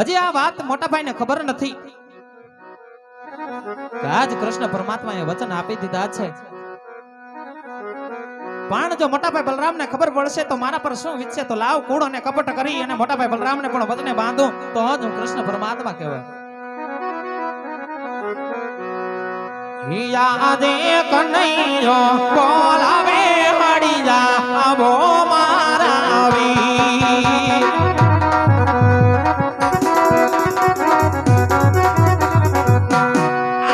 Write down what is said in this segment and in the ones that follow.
હજી આ વાત મોટા ભાઈને ખબર નથી કે આજ કૃષ્ણ પરમાત્માએ વચન આપી દીધા છે, પણ જો મોટાભાઈ બલરામને ખબર પડશે તો મારા પર શું વિચશે, તો લાવ કૂડો ને કપટ કરી અને મોટાભાઈ બલરામને પણ વચને બાંધું તો જ હું કૃષ્ણ પરમાત્મા કહેવાય. યાદે કનૈયો બોલાવે મળી જા આવો મારા વીર.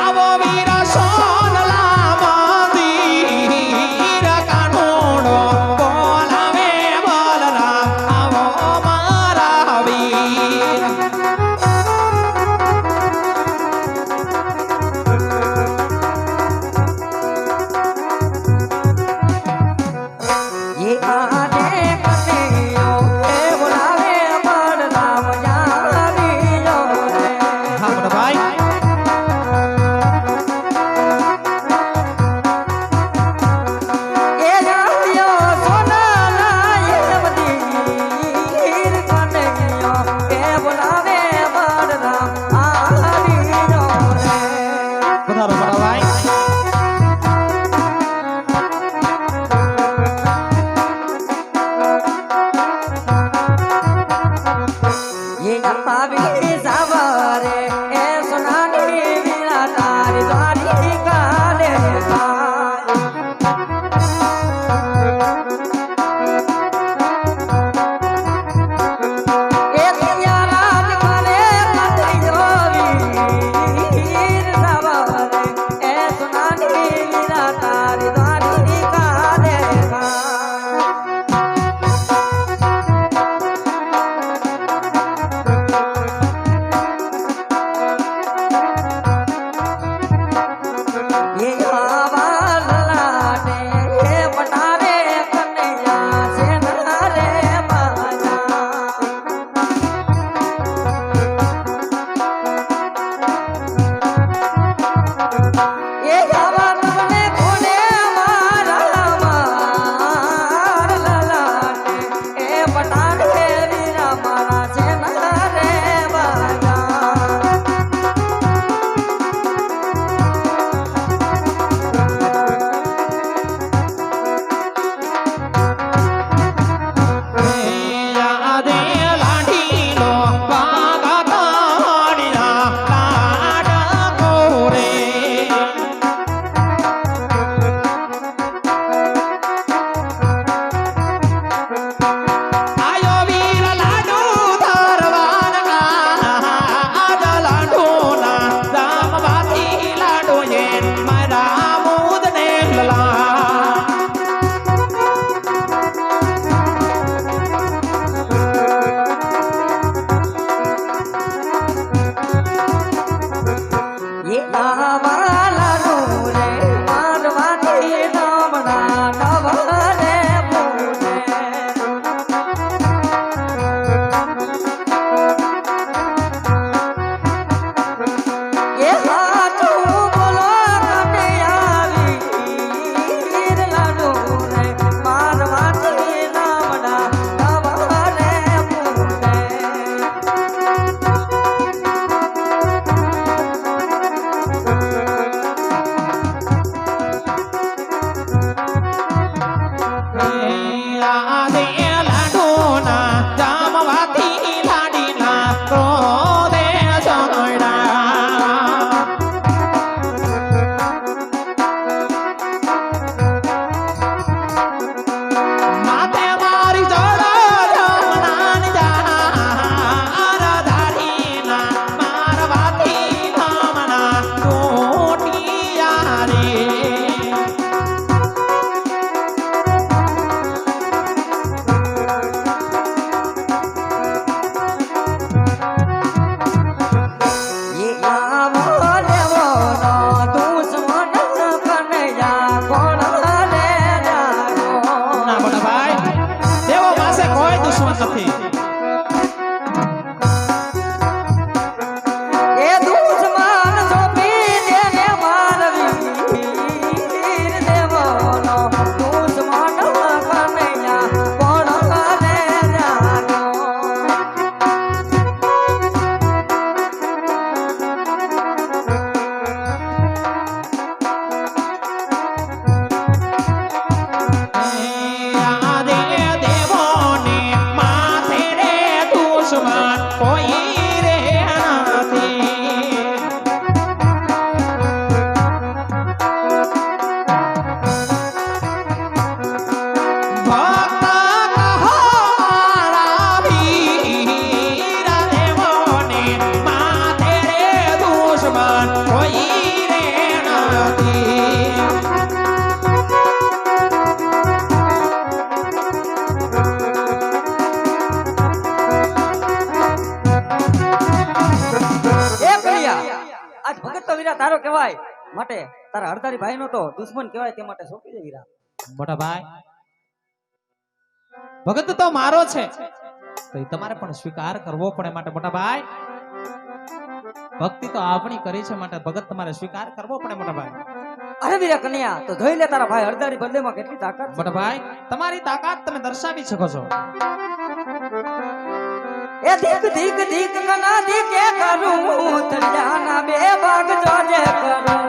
આવો વીર સોનલા મંદિર કાનોડો બોલાવે બલરામ આવો મારા વીર. આજ ભગત તો વીરા તારો કહેવાય માટે તારા હરદારી ભાઈ નો તો દુશ્મન કહેવાય તે માટે સોંપી દે વીરા. મોટા ભાઈ ભગત તો મારો છે તો એ તમારે પણ સ્વીકાર કરવો પડે માટે મોટા ભાઈ ભક્તિ તો આપણી કરી છે માટે ભગત તમારે સ્વીકાર કરવો પડે મોટા ભાઈ. અરે વીરા કન્યા તો જોઈ લે તારા ભાઈ હરદારી બદલેમાં કેટલી તાકાત છે. મોટા ભાઈ તમારી તાકાત તમે દર્શાવી શકો છો. એ દીક દીક દીક કના દીકે કરું તળિયાના બે ભાગ જોજે કરું.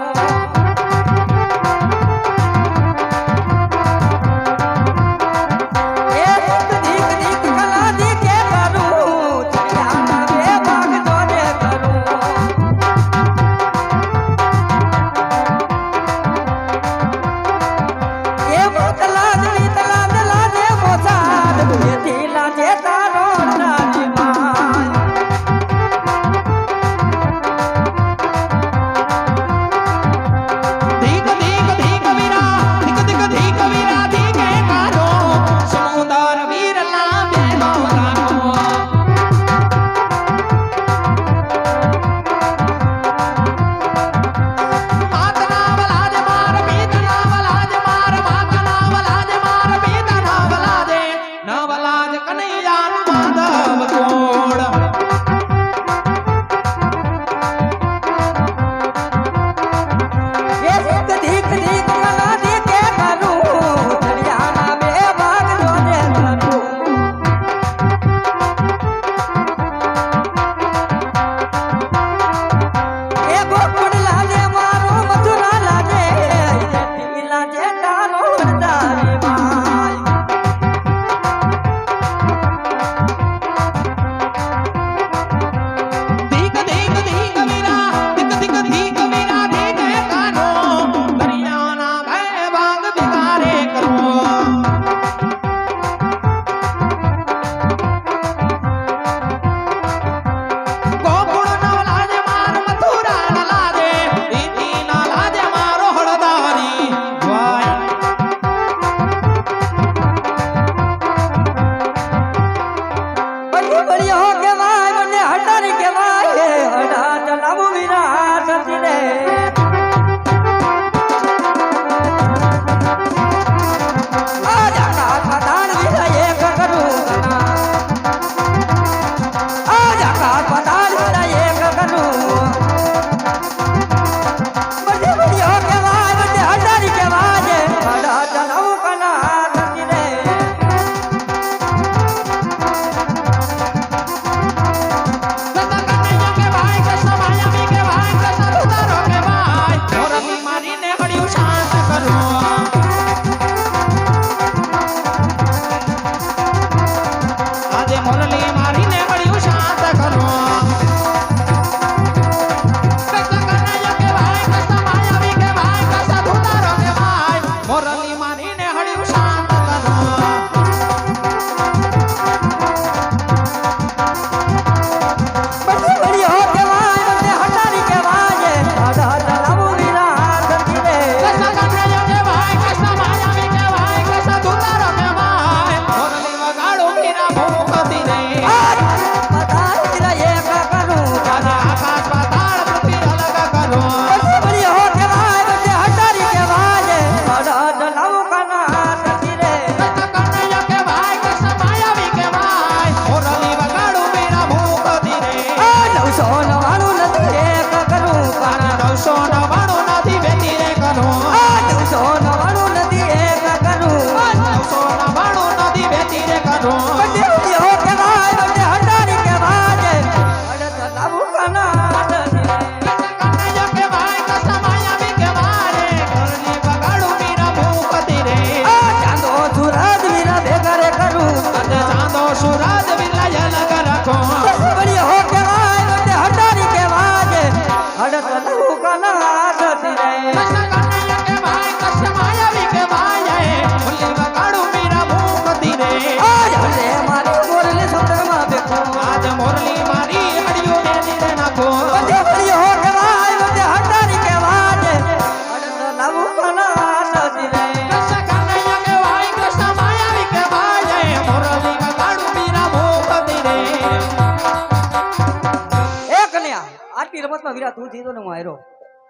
આજની રમતમાં વીરા તું જીતો ને હું હાર્યો.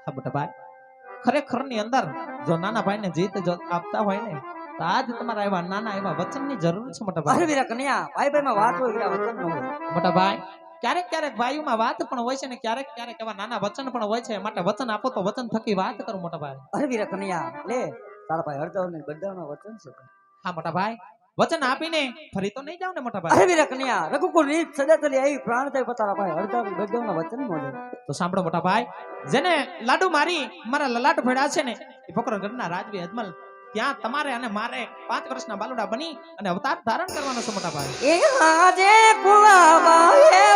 હા મોટા ભાઈ ખરેખર ની અંદર જો નાના ભાઈને જીત જો આપતા હોય ને તો આજ તમારા એવા નાના એવા વચનની જરૂર છે મોટા અરે ભાઈ. વીરા કન્યા ભાઈ ભાઈ માં વાત હોય વીરા વચન ન હોય. મોટા ભાઈ ક્યારેક ક્યારેક ભાઈઓમાં વાત પણ હોય છે ને ક્યારેક ક્યારેક એવા નાના વચન પણ હોય છે માટે વચન આપો તો વચન થકી વાત કરો મોટા ભાઈ. અરે વીરા કન્યા લે તારા ભાઈ હળદર ને બધાના વચન છે. હા મોટા ભાઈ વચન આપીને ફરી તો નહીં જાવ ને મોટા ભાઈ. અરે વીરા કન્યા રઘુકુળ રીત સદા ચલી આવી પ્રાણ થાય તારા ભાઈ હળદર ને બધાના વચન મળે. તો સાંભળો મોટા ભાઈ જેને લાડુ મારી મારા લલાટ ભેડા છે ને એ પોકરણગઢના રાજવી અજમલ ત્યાં તમારે અને મારે 5 વર્ષના બાલુડા બની અને અવતાર ધારણ કરવાનો છે મોટા ભાઈ. એ હાજે કુવામાં એ